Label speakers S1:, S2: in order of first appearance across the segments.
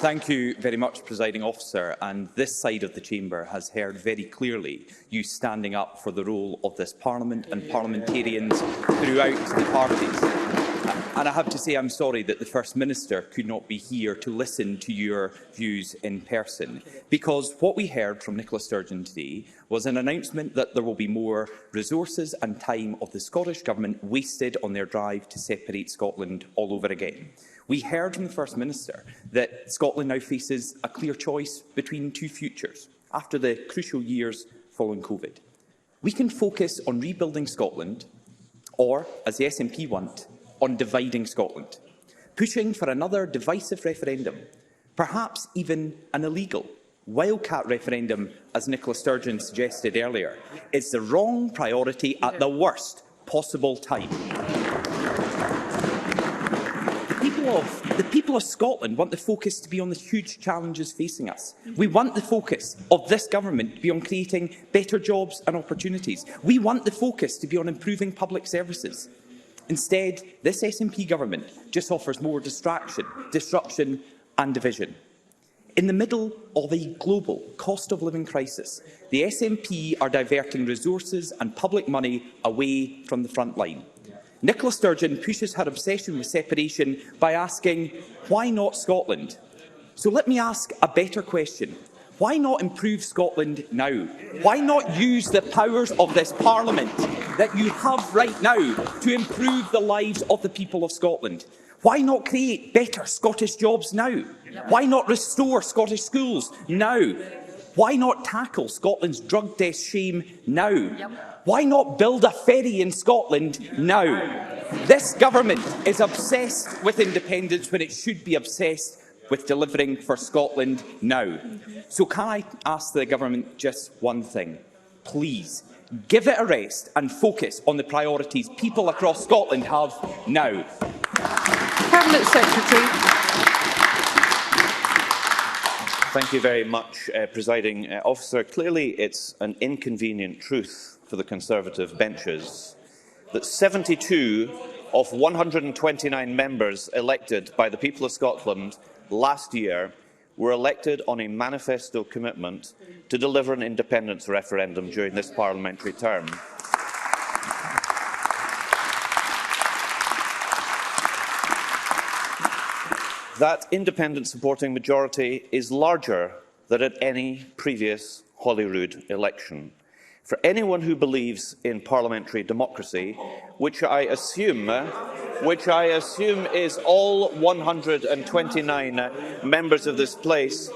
S1: Thank you very much, Presiding Officer. And this side of the chamber has heard very clearly you standing up for the role of this Parliament and parliamentarians throughout the parties. And I have to say I'm sorry that the First Minister could not be here to listen to your views in person, because what we heard from Nicola Sturgeon today was an announcement that there will be more resources and time of the Scottish Government wasted on their drive to separate Scotland all over again. We heard from the First Minister that Scotland now faces a clear choice between two futures after the crucial years following COVID. We can focus on rebuilding Scotland, or, as the SNP want, on dividing Scotland, pushing for another divisive referendum, perhaps even an illegal wildcat referendum, as Nicola Sturgeon suggested earlier, is the wrong priority at the worst possible time. The people of Scotland want the focus to be on the huge challenges facing us. We want the focus of this government to be on creating better jobs and opportunities. We want the focus to be on improving public services. Instead, this SNP government just offers more distraction, disruption and division. In the middle of a global cost of living crisis, the SNP are diverting resources and public money away from the front line. Nicola Sturgeon pushes her obsession with separation by asking, why not Scotland? So let me ask a better question. Why not improve Scotland now? Why not use the powers of this Parliament that you have right now to improve the lives of the people of Scotland? Why not create better Scottish jobs now? Why not restore Scottish schools now? Why not tackle Scotland's drug death shame now? Why not build a ferry in Scotland now? This government is obsessed with independence when it should be obsessed with delivering for Scotland now. So can I ask the government just one thing? Please, give it a rest and focus on the priorities people across Scotland have now.
S2: Cabinet Secretary.
S3: Thank you very much, Presiding Officer. Clearly, it's an inconvenient truth for the Conservative benches that 72 of 129 members elected by the people of Scotland last year were elected on a manifesto commitment to deliver an independence referendum during this parliamentary term. That independence-supporting majority is larger than at any previous Holyrood election. For anyone who believes in parliamentary democracy, which I assume is all 129 members of this place,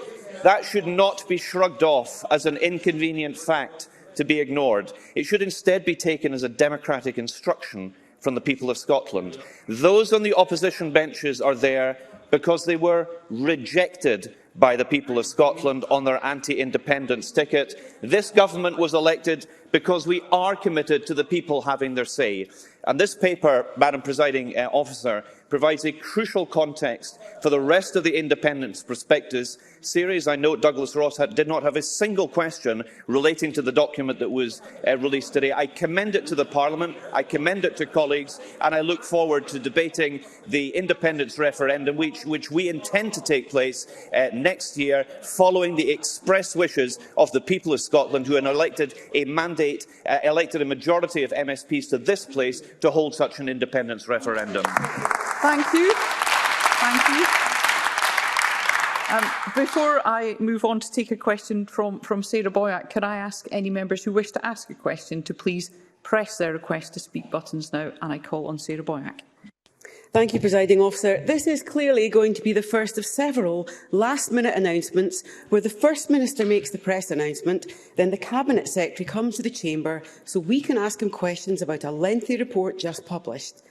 S3: that should not be shrugged off as an inconvenient fact to be ignored. It should instead be taken as a democratic instruction from the people of Scotland. Those on the opposition benches are there because they were rejected by the people of Scotland on their anti-independence ticket. This government was elected because we are committed to the people having their say. And this paper, Madam Presiding Officer, provides a crucial context for the rest of the independence prospectus series. I note Douglas Ross did not have a single question relating to the document that was released today. I commend it to the Parliament, I commend it to colleagues, and I look forward to debating the independence referendum, which we intend to take place next year, following the express wishes of the people of Scotland, who had elected a mandate, elected a majority of MSPs to this place to hold such an independence referendum.
S2: Thank you. Thank you. Before I move on to take a question from Sarah Boyack, can I ask any members who wish to ask a question to please press their request to speak buttons now, and I call on Sarah Boyack.
S4: Thank you, Presiding Officer. This is clearly going to be the first of several last-minute announcements where the First Minister makes the press announcement, then the Cabinet Secretary comes to the Chamber so we can ask him questions about a lengthy report just published.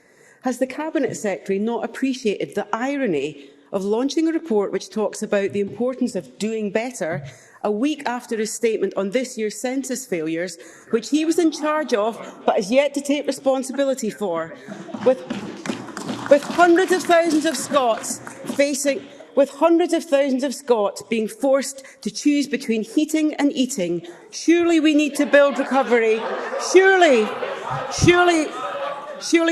S4: Has the Cabinet Secretary not appreciated the irony of launching a report which talks about the importance of doing better a week after his statement on this year's census failures, which he was in charge of but has yet to take responsibility for, with hundreds of thousands of Scots being forced to choose between heating and eating? Surely we need to build recovery. Surely,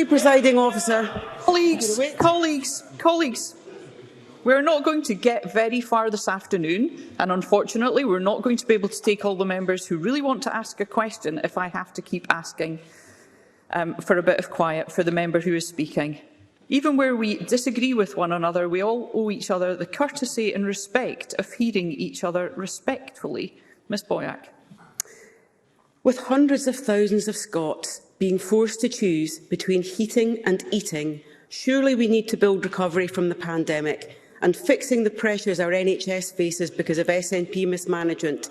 S4: Presiding Officer.
S2: Colleagues, we're not going to get very far this afternoon, and unfortunately we're not going to be able to take all the members who really want to ask a question if I have to keep asking for a bit of quiet for the member who is speaking. Even where we disagree with one another, we all owe each other the courtesy and respect of hearing each other respectfully. Ms Boyack.
S4: With hundreds of thousands of Scots being forced to choose between heating and eating, surely we need to build recovery from the pandemic and fixing the pressures our NHS faces because of SNP mismanagement.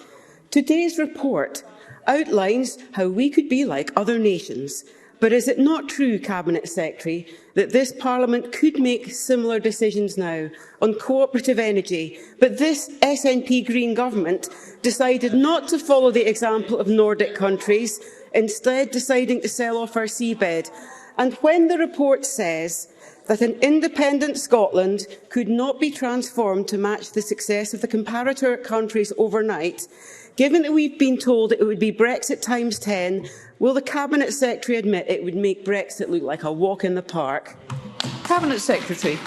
S4: Today's report outlines how we could be like other nations. But is it not true, Cabinet Secretary, that this Parliament could make similar decisions now on cooperative energy, but this SNP Green government decided not to follow the example of Nordic countries, instead deciding to sell off our seabed? And when the report says that an independent Scotland could not be transformed to match the success of the comparator countries overnight, given that we've been told it would be Brexit times 10, will the Cabinet Secretary admit it would make Brexit look like a walk in the park?
S2: Cabinet Secretary.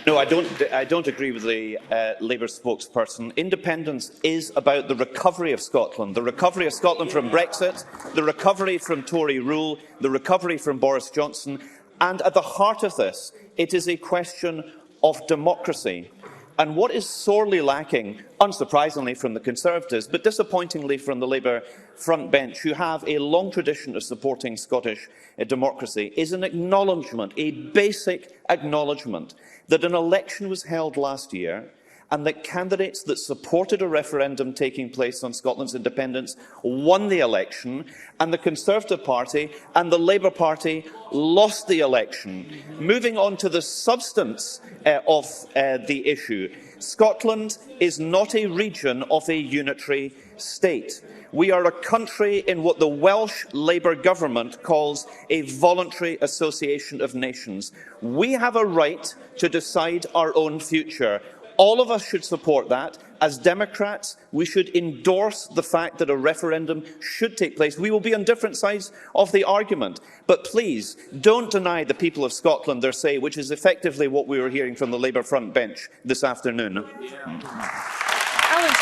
S3: No, I don't agree with the Labour spokesperson. Independence is about the recovery of Scotland, the recovery of Scotland from Brexit, the recovery from Tory rule, the recovery from Boris Johnson. And at the heart of this, it is a question of democracy. And what is sorely lacking, unsurprisingly from the Conservatives, but disappointingly from the Labour front bench, who have a long tradition of supporting Scottish democracy, is an acknowledgement, a basic acknowledgement, that an election was held last year and that candidates that supported a referendum taking place on Scotland's independence won the election, and the Conservative Party and the Labour Party lost the election. Moving on to the substance of the issue, Scotland is not a region of a unitary state. We are a country in what the Welsh Labour government calls a voluntary association of nations. We have a right to decide our own future. All of us should support that. As Democrats, we should endorse the fact that a referendum should take place. We will be on different sides of the argument. But please, don't deny the people of Scotland their say, which is effectively what we were hearing from the Labour front bench this afternoon.
S2: Alex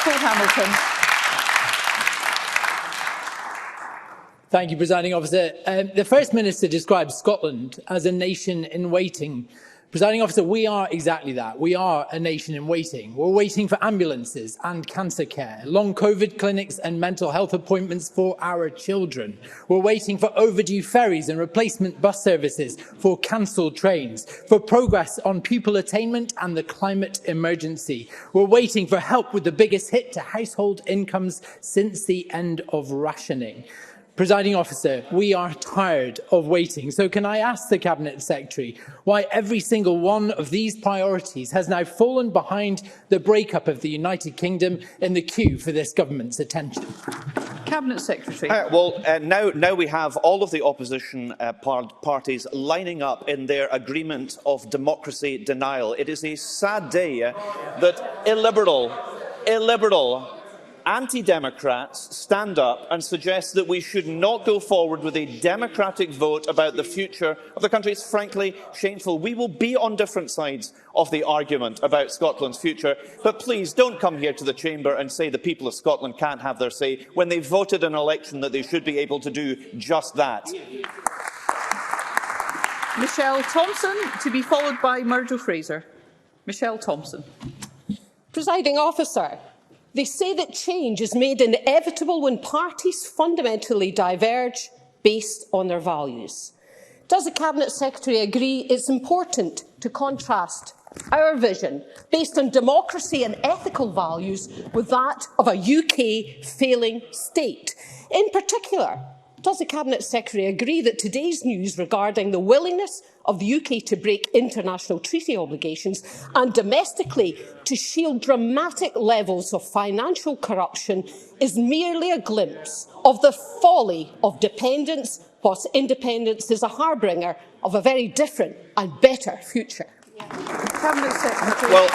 S2: Cole-Hamilton.
S5: Thank you, Presiding Officer. The First Minister describes Scotland as a nation in waiting. Presiding Officer, we are exactly that. We are a nation in waiting. We're waiting for ambulances and cancer care, long COVID clinics and mental health appointments for our children. We're waiting for overdue ferries and replacement bus services, for cancelled trains, for progress on pupil attainment and the climate emergency. We're waiting for help with the biggest hit to household incomes since the end of rationing. Presiding Officer, we are tired of waiting. So can I ask the Cabinet Secretary why every single one of these priorities has now fallen behind the breakup of the United Kingdom in the queue for this government's attention?
S2: Cabinet Secretary.
S3: Now we have all of the opposition parties lining up in their agreement of democracy denial. It is a sad day that illiberal, anti-democrats stand up and suggest that we should not go forward with a democratic vote about the future of the country. It's frankly shameful. We will be on different sides of the argument about Scotland's future, but please don't come here to the chamber and say the people of Scotland can't have their say when they voted in an election that they should be able to do just that.
S2: Michelle Thompson, to be followed by Murdo Fraser. Michelle Thompson.
S6: Presiding Officer, they say that change is made inevitable when parties fundamentally diverge based on their values. Does the Cabinet Secretary agree it's important to contrast our vision, based on democracy and ethical values, with that of a UK failing state? In particular, does the Cabinet Secretary agree that today's news regarding the willingness of the UK to break international treaty obligations and domestically to shield dramatic levels of financial corruption is merely a glimpse of the folly of dependence, whilst independence is a harbinger of a very different and better future?
S2: Cabinet Secretary.
S3: Well,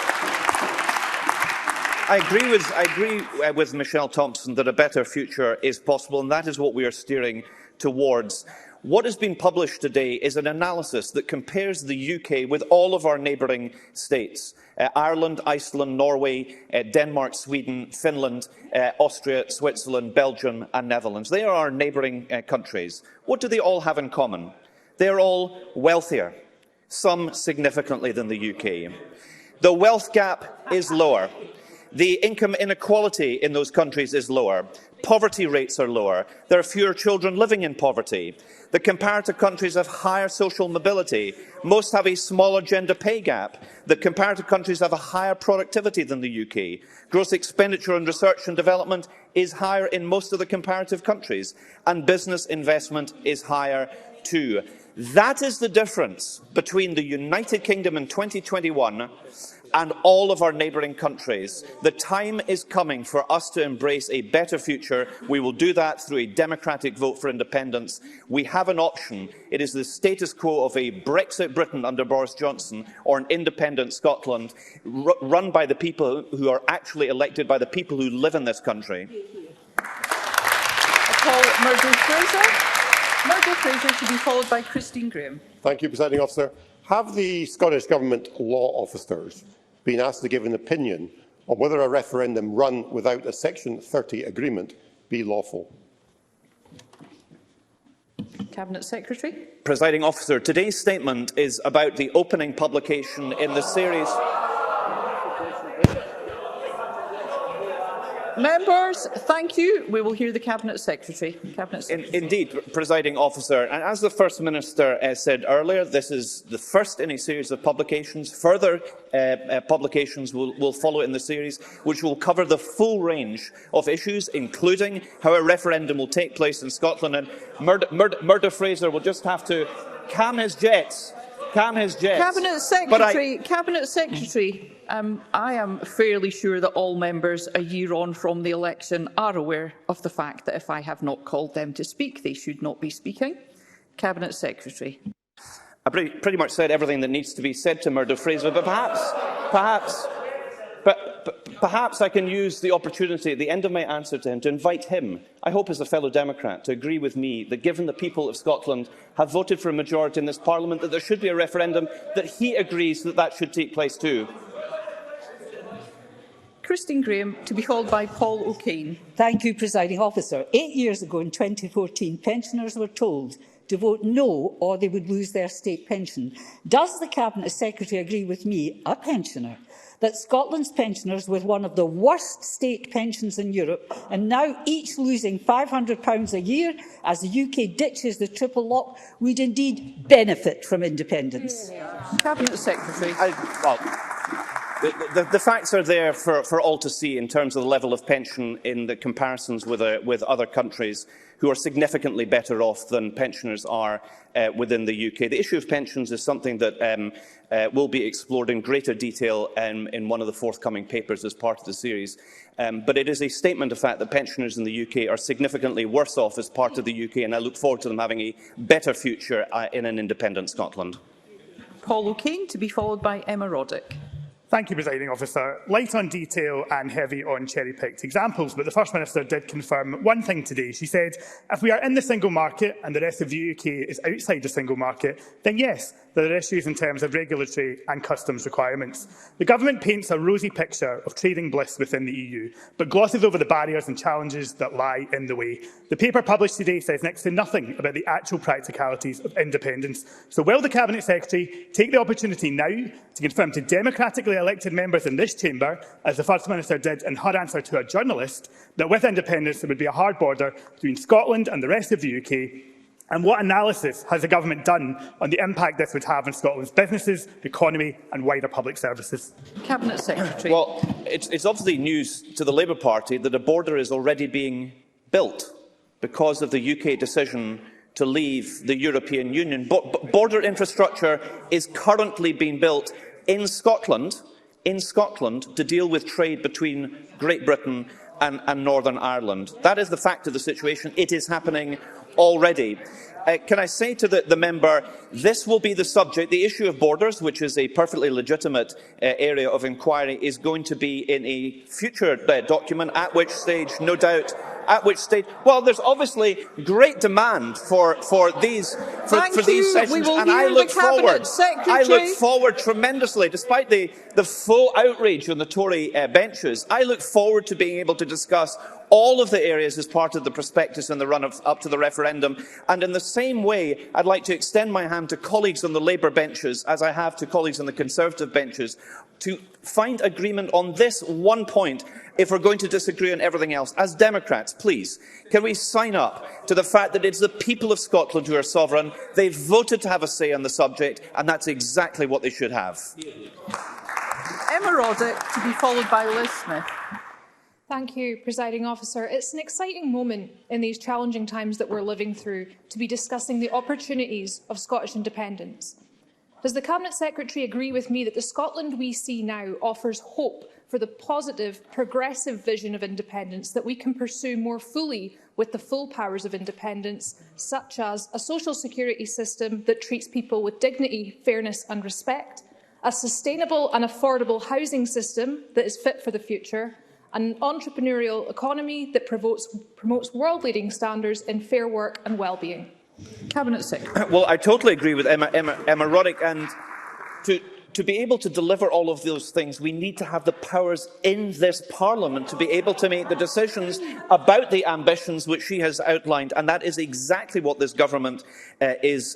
S3: I agree with Michelle Thompson that a better future is possible, and that is what we are steering towards. What has been published today is an analysis that compares the UK with all of our neighbouring states. Ireland, Iceland, Norway, Denmark, Sweden, Finland, Austria, Switzerland, Belgium and Netherlands. They are our neighbouring countries. What do they all have in common? They are all wealthier, some significantly than the UK. The wealth gap is lower. The income inequality in those countries is lower. Poverty rates are lower. There are fewer children living in poverty. The comparative countries have higher social mobility. Most have a smaller gender pay gap. The comparative countries have a higher productivity than the UK. Gross expenditure on research and development is higher in most of the comparative countries, and business investment is higher too. That is the difference between the United Kingdom in 2021 and all of our neighbouring countries. The time is coming for us to embrace a better future. We will do that through a democratic vote for independence. We have an option. It is the status quo of a Brexit Britain under Boris Johnson or an independent Scotland run by the people who are actually elected by the people who live in this country.
S2: Murdo Fraser to be followed by Christine Graham.
S7: Thank you, Presiding Officer. Have the Scottish Government law officers been asked to give an opinion on whether a referendum run without a Section 30 agreement be lawful?
S2: Cabinet Secretary.
S3: Presiding Officer, today's statement is about the opening publication in the series.
S2: Members, thank you. We will hear the Cabinet Secretary.
S3: Indeed, Presiding Officer. And as the First Minister said earlier, this is the first in a series of publications. Further publications will follow in the series, which will cover the full range of issues, including how a referendum will take place in Scotland. And Murdo Fraser will just have to calm his jets. Cabinet
S2: Secretary, I am fairly sure that all members a year on from the election are aware of the fact that if I have not called them to speak, they should not be speaking. Cabinet Secretary.
S3: I pretty much said everything that needs to be said to Murdo Fraser, but perhaps I can use the opportunity at the end of my answer to him to invite him, I hope as a fellow Democrat, to agree with me that given the people of Scotland have voted for a majority in this Parliament that there should be a referendum, that he agrees that that should take place too.
S2: Christine Graham to be followed by Paul O'Kane.
S8: Thank you, Presiding Officer. 8 years ago in 2014, pensioners were told to vote no or they would lose their state pension. Does the Cabinet Secretary agree with me, a pensioner, that Scotland's pensioners with one of the worst state pensions in Europe and now each losing £500 a year as the UK ditches the triple lock would indeed benefit from independence?
S2: Cabinet Secretary.
S3: The facts are there for all to see in terms of the level of pension in the comparisons with other countries who are significantly better off than pensioners are within the UK. The issue of pensions is something that will be explored in greater detail in one of the forthcoming papers as part of the series. But it is a statement of fact that pensioners in the UK are significantly worse off as part of the UK, and I look forward to them having a better future in an independent Scotland.
S2: Paul O'Kane to be followed by Emma Roddick.
S9: Thank you, Presiding Officer. Light on detail and heavy on cherry-picked examples, but the First Minister did confirm one thing today. She said, if we are in the single market and the rest of the UK is outside the single market, then yes, there are issues in terms of regulatory and customs requirements. The Government paints a rosy picture of trading bliss within the EU, but glosses over the barriers and challenges that lie in the way. The paper published today says next to nothing about the actual practicalities of independence. So will the Cabinet Secretary take the opportunity now to confirm to democratically elected members in this chamber, as the First Minister did in her answer to a journalist, that with independence there would be a hard border between Scotland and the rest of the UK? And what analysis has the Government done on the impact this would have on Scotland's businesses, economy and wider public services?
S2: Cabinet Secretary.
S3: Well, it's obviously news to the Labour Party that a border is already being built because of the UK decision to leave the European Union. Border infrastructure is currently being built in Scotland to deal with trade between Great Britain and Northern Ireland. That is the fact of the situation. It is happening already. Can I say to the member, this will be the subject, the issue of borders, which is a perfectly legitimate area of inquiry, is going to be in a future document, at which stage, no doubt, well, there's obviously great demand for these sessions, and I look forward tremendously, despite the full outrage on the Tory benches. I look forward to being able to discuss all of the areas as part of the prospectus and the run-up to the referendum. And in the same way, I'd like to extend my hand to colleagues on the Labour benches, as I have to colleagues on the Conservative benches, to find agreement on this one point if we're going to disagree on everything else. As Democrats, please, can we sign up to the fact that it's the people of Scotland who are sovereign? They've voted to have a say on the subject, and that's exactly what they should have.
S2: Emma Roddick, to be followed by Liz Smith.
S10: Thank you, Presiding Officer. It's an exciting moment in these challenging times that we're living through to be discussing the opportunities of Scottish independence. Does the Cabinet Secretary agree with me that the Scotland we see now offers hope for the positive, progressive vision of independence that we can pursue more fully with the full powers of independence, such as a social security system that treats people with dignity, fairness and respect, a sustainable and affordable housing system that is fit for the future, an entrepreneurial economy that promotes world-leading standards in fair work and well-being?
S2: Cabinet Secretary.
S3: Well, I totally agree with Emma Roddick, and to be able to deliver all of those things, we need to have the powers in this Parliament to be able to make the decisions about the ambitions which she has outlined, and that is exactly what this government is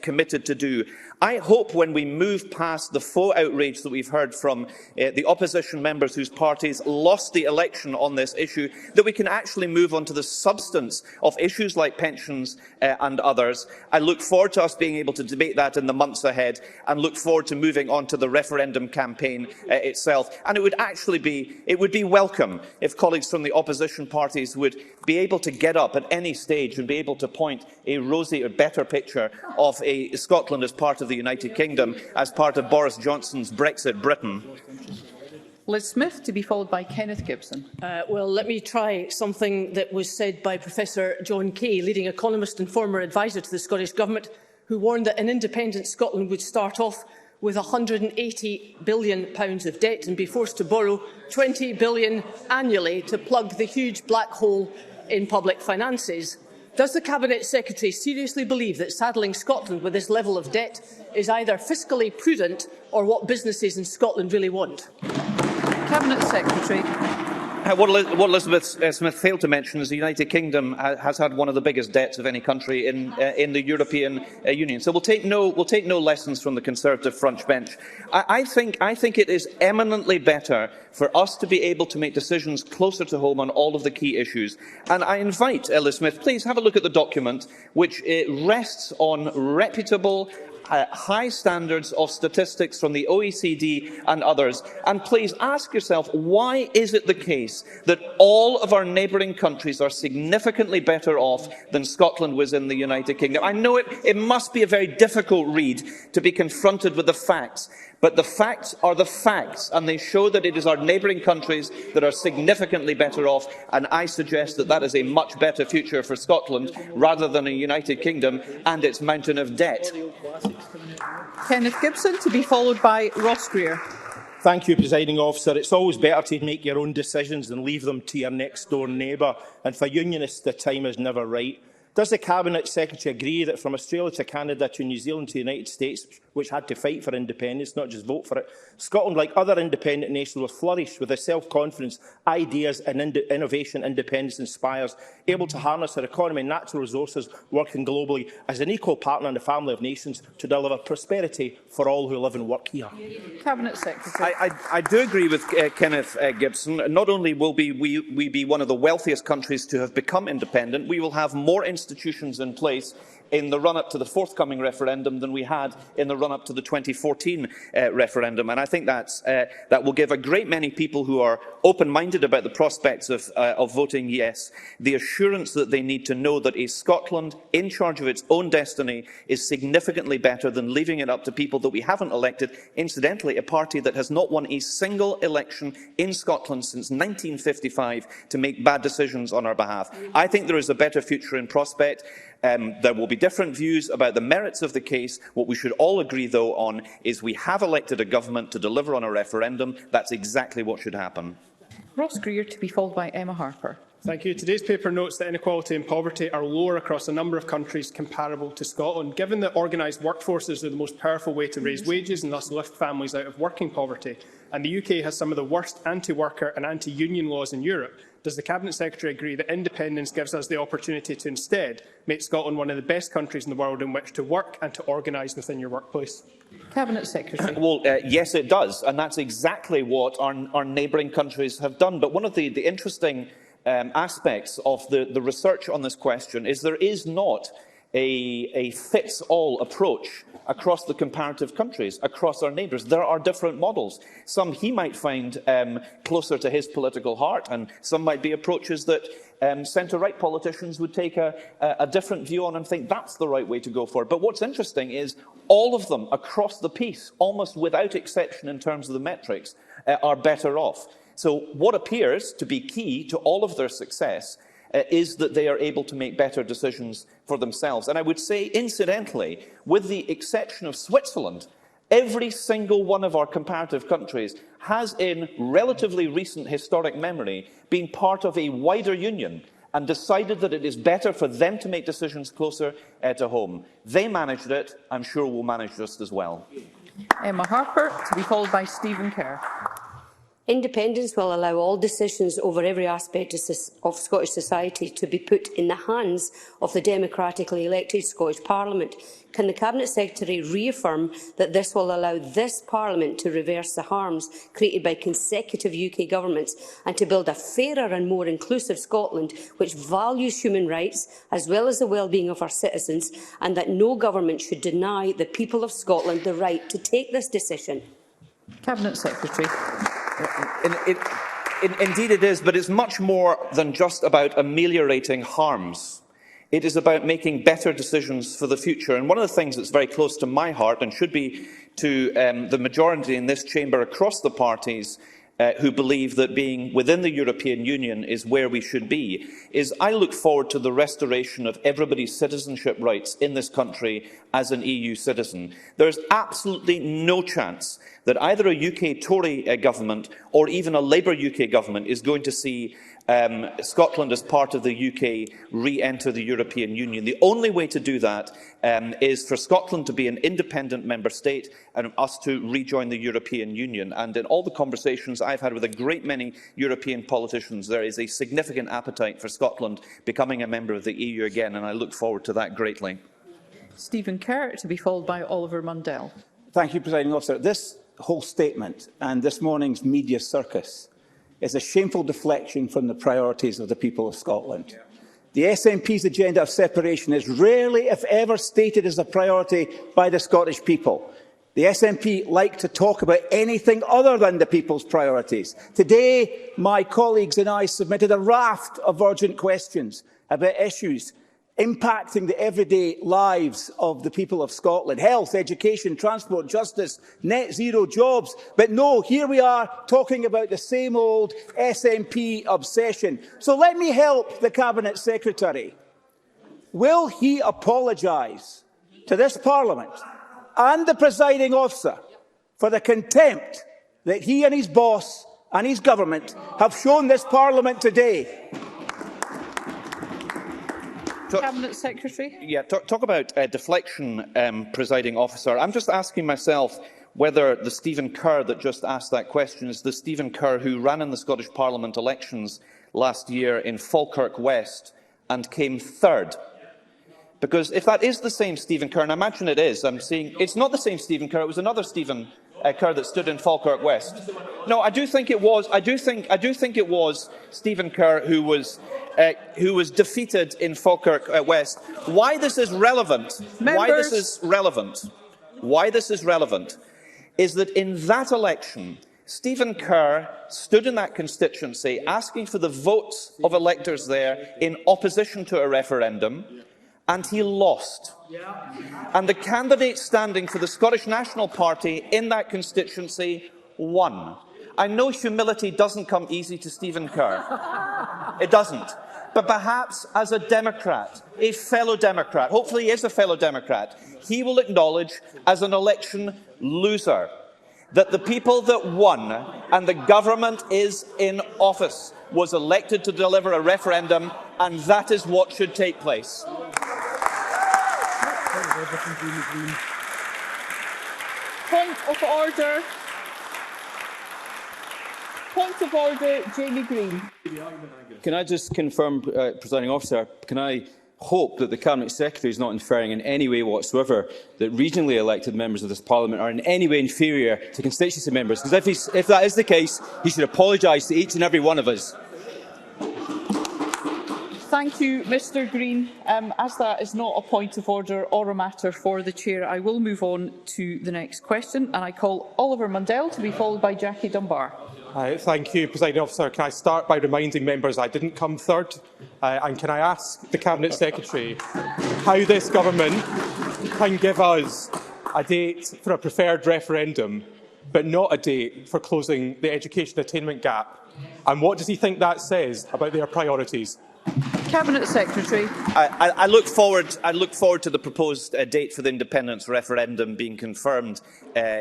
S3: committed to do. I hope when we move past the faux outrage that we've heard from the opposition members whose parties lost the election on this issue, that we can actually move on to the substance of issues like pensions and others. I look forward to us being able to debate that in the months ahead, and look forward to moving on to the referendum campaign itself. And it would be welcome if colleagues from the opposition parties would be able to get up at any stage and be able to point a rosy or better picture of a Scotland as part of the United Kingdom, as part of Boris Johnson's Brexit Britain.
S2: Liz Smith, to be followed by Kenneth Gibson.
S11: Well, let me try something that was said by Professor John Kay, leading economist and former advisor to the Scottish Government, who warned that an independent Scotland would start off with £180 billion of debt and be forced to borrow £20 billion annually to plug the huge black hole in public finances. Does the Cabinet Secretary seriously believe that saddling Scotland with this level of debt is either fiscally prudent or what businesses in Scotland really want?
S2: Cabinet Secretary.
S3: What Elizabeth Smith failed to mention is the United Kingdom has had one of the biggest debts of any country in the European Union. So we'll take no lessons from the Conservative front bench. I think it is eminently better for us to be able to make decisions closer to home on all of the key issues. And I invite Liz Smith, please have a look at the document, which rests on reputable high standards of statistics from the OECD and others. And please ask yourself, why is it the case that all of our neighbouring countries are significantly better off than Scotland was in the United Kingdom? I know it must be a very difficult read to be confronted with the facts, but the facts are the facts, and they show that it is our neighbouring countries that are significantly better off, and I suggest that that is a much better future for Scotland rather than a United Kingdom and its mountain of debt.
S2: Kenneth Gibson, to be followed by Ross Greer.
S12: Thank you, Presiding Officer. It's always better to make your own decisions than leave them to your next-door neighbour, and for Unionists the time is never right. Does the Cabinet Secretary agree that from Australia to Canada to New Zealand to the United States, which had to fight for independence, not just vote for it, Scotland, like other independent nations, will flourish with the self-confidence, ideas and innovation independence inspires, able to harness our economy and natural resources, working globally as an equal partner in the family of nations to deliver prosperity for all who live and work here?
S2: Cabinet Secretary.
S3: I do agree with Kenneth Gibson. Not only will we be one of the wealthiest countries to have become independent, we will have more institutions in place in the run-up to the forthcoming referendum than we had in the run-up to the 2014 referendum. And I think that will give a great many people who are open-minded about the prospects of voting yes the assurance that they need to know that a Scotland in charge of its own destiny is significantly better than leaving it up to people that we haven't elected. Incidentally, a party that has not won a single election in Scotland since 1955 to make bad decisions on our behalf. I think there is a better future in prospect. There will be different views about the merits of the case. What we should all agree, though, on is we have elected a government to deliver on a referendum. That's exactly what should happen.
S2: Ross Greer, to be followed by Emma Harper.
S13: Thank you. Today's paper notes that inequality and poverty are lower across a number of countries comparable to Scotland. Given that organised workforces are the most powerful way to raise wages and thus lift families out of working poverty, and the UK has some of the worst anti-worker and anti-union laws in Europe, does the Cabinet Secretary agree that independence gives us the opportunity to instead make Scotland one of the best countries in the world in which to work and to organise within your workplace?
S2: Cabinet Secretary.
S3: Well, yes, it does, and that's exactly what our neighbouring countries have done. But one of the interesting aspects of the research on this question is there is not a fits-all approach across the comparative countries, across our neighbours. There are different models. Some he might find closer to his political heart, and some might be approaches that centre-right politicians would take a different view on and think that's the right way to go for. But what's interesting is all of them across the piece, almost without exception in terms of the metrics, are better off. So what appears to be key to all of their success is that they are able to make better decisions for themselves. And I would say, incidentally, with the exception of Switzerland, every single one of our comparative countries has, in relatively recent historic memory, been part of a wider union and decided that it is better for them to make decisions closer to home. They managed it. I'm sure we'll manage just as well.
S2: Emma Harper, to be followed by Stephen Kerr.
S14: Independence will allow all decisions over every aspect of Scottish society to be put in the hands of the democratically elected Scottish Parliament. Can the Cabinet Secretary reaffirm that this will allow this Parliament to reverse the harms created by consecutive UK governments and to build a fairer and more inclusive Scotland which values human rights as well as the well-being of our citizens, and that no government should deny the people of Scotland the right to take this decision?
S2: Cabinet Secretary.
S3: Indeed it is, but it's much more than just about ameliorating harms. It is about making better decisions for the future. And one of the things that's very close to my heart, and should be to the majority in this chamber across the parties who believe that being within the European Union is where we should be, is I look forward to the restoration of everybody's citizenship rights in this country as an EU citizen. There is absolutely no chance that either a UK Tory government or even a Labour UK government is going to see Scotland as part of the UK re-enter the European Union. The only way to do that is for Scotland to be an independent member state and us to rejoin the European Union. And in all the conversations I've had with a great many European politicians, there is a significant appetite for Scotland becoming a member of the EU again, and I look forward to that greatly.
S2: Stephen Kerr, to be followed by Oliver Mundell.
S15: Thank you, Presiding Officer. This whole statement and this morning's media circus is a shameful deflection from the priorities of the people of Scotland. The SNP's agenda of separation is rarely, if ever, stated as a priority by the Scottish people. The SNP like to talk about anything other than the people's priorities. Today, my colleagues and I submitted a raft of urgent questions about issues impacting the everyday lives of the people of Scotland: health, education, transport, justice, net zero jobs. But no, here we are talking about the same old SNP obsession. So let me help the Cabinet Secretary. Will he apologise to this Parliament and the Presiding Officer for the contempt that he and his boss and his government have shown this Parliament today?
S2: Cabinet Secretary.
S3: Yeah, talk about deflection, Presiding Officer. I'm just asking myself whether the Stephen Kerr that just asked that question is the Stephen Kerr who ran in the Scottish Parliament elections last year in Falkirk West and came third. Because if that is the same Stephen Kerr, and I imagine it is, I'm seeing it's not the same Stephen Kerr. It was another Stephen Kerr that stood in Falkirk West. No, I do think it was. I do think it was Stephen Kerr who was defeated in Falkirk West. Why this is relevant? Why this is relevant is that in that election, Stephen Kerr stood in that constituency asking for the votes of electors there in opposition to a referendum, and he lost. And the candidate standing for the Scottish National Party in that constituency won. I know humility doesn't come easy to Stephen Kerr. It doesn't. but perhaps as a Democrat, a fellow Democrat, hopefully he is a fellow Democrat, he will acknowledge as an election loser that the people that won and the government is in office was elected to deliver a referendum, and that is what should take place.
S2: Point of order. Point of order, Jamie Green.
S16: Can I just confirm, Presiding Officer, can I hope that the Cabinet Secretary is not inferring in any way whatsoever that regionally elected members of this Parliament are in any way inferior to constituency members? Because if that is the case, he should apologise to each and every one of us.
S2: Thank you, Mr Green. As that is not a point of order or a matter for the Chair, I will move on to the next question, and I call Oliver Mundell to be followed by Jackie Dunbar.
S17: Thank you, Presiding Officer. Can I start by reminding members I didn't come third? And can I ask the Cabinet Secretary how this government can give us a date for a preferred referendum, but not a date for closing the education attainment gap? And what does he think that says about their priorities?
S2: Cabinet Secretary.
S3: I look forward to the proposed date for the independence referendum being confirmed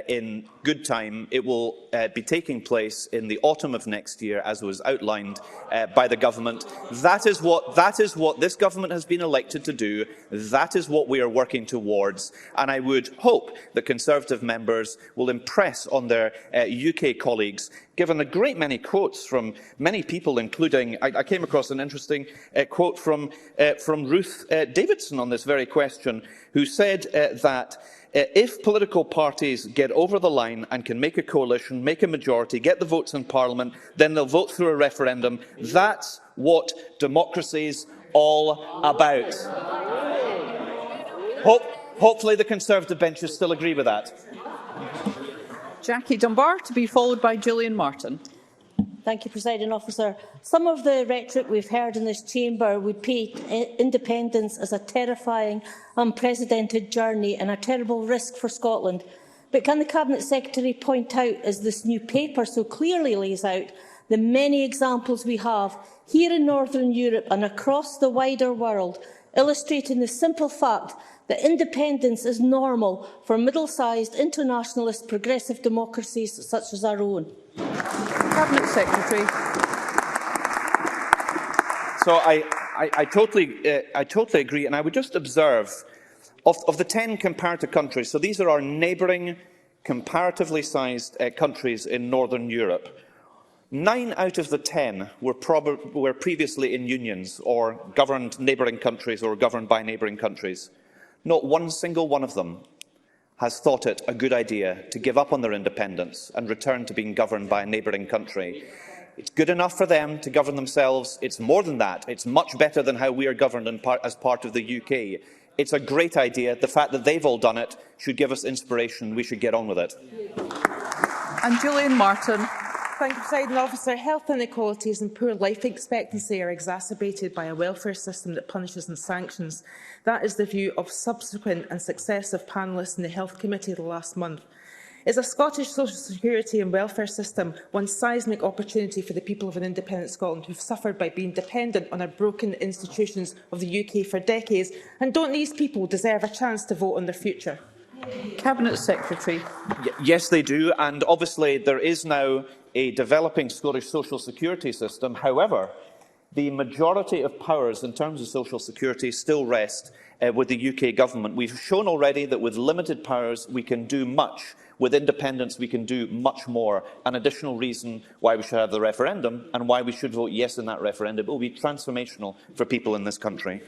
S3: in good time. It will be taking place in the autumn of next year, as was outlined by the government. That is what this government has been elected to do. That is what we are working towards. And I would hope that Conservative members will impress on their UK colleagues, given a great many quotes from many people, including I came across an interesting quote from Ruth Davidson on this very question, who said that if political parties get over the line and can make a coalition, make a majority, get the votes in Parliament, then they'll vote through a referendum. That's what democracy's all about. Hopefully the Conservative benches still agree with that.
S2: Jackie Dunbar to be followed by Gillian Martin.
S18: Thank you, Presiding Officer. Some of the rhetoric we've heard in this chamber would paint independence as a terrifying, unprecedented journey and a terrible risk for Scotland. But can the Cabinet Secretary point out, as this new paper so clearly lays out, the many examples we have here in Northern Europe and across the wider world, illustrating the simple fact that independence is normal for middle-sized, internationalist, progressive democracies such as our own?
S2: Cabinet Secretary.
S3: So I totally agree, and I would just observe, of the 10 comparative countries, so these are our neighbouring, comparatively sized countries in Northern Europe, 9 out of the 10 were previously in unions or governed neighbouring countries or governed by neighbouring countries. Not one single one of them has thought it a good idea to give up on their independence and return to being governed by a neighbouring country. It's good enough for them to govern themselves. It's more than that. It's much better than how we are governed as part of the UK. It's a great idea. The fact that they've all done it should give us inspiration. We should get on with it.
S2: And Gillian Martin.
S19: Thank you, Presiding Officer. Health inequalities and poor life expectancy are exacerbated by a welfare system that punishes and sanctions. That is the view of subsequent and successive panellists in the Health Committee last month. Is a Scottish social security and welfare system one seismic opportunity for the people of an independent Scotland who have suffered by being dependent on our broken institutions of the UK for decades? And don't these people deserve a chance to vote on their future?
S2: Cabinet Secretary.
S3: Yes, they do, and obviously there is now a developing Scottish social security system. However, the majority of powers in terms of social security still rest with the UK government. We've shown already that with limited powers we can do much. With independence we can do much more. An additional reason why we should have the referendum and why we should vote yes in that referendum. It will be transformational for people in this country.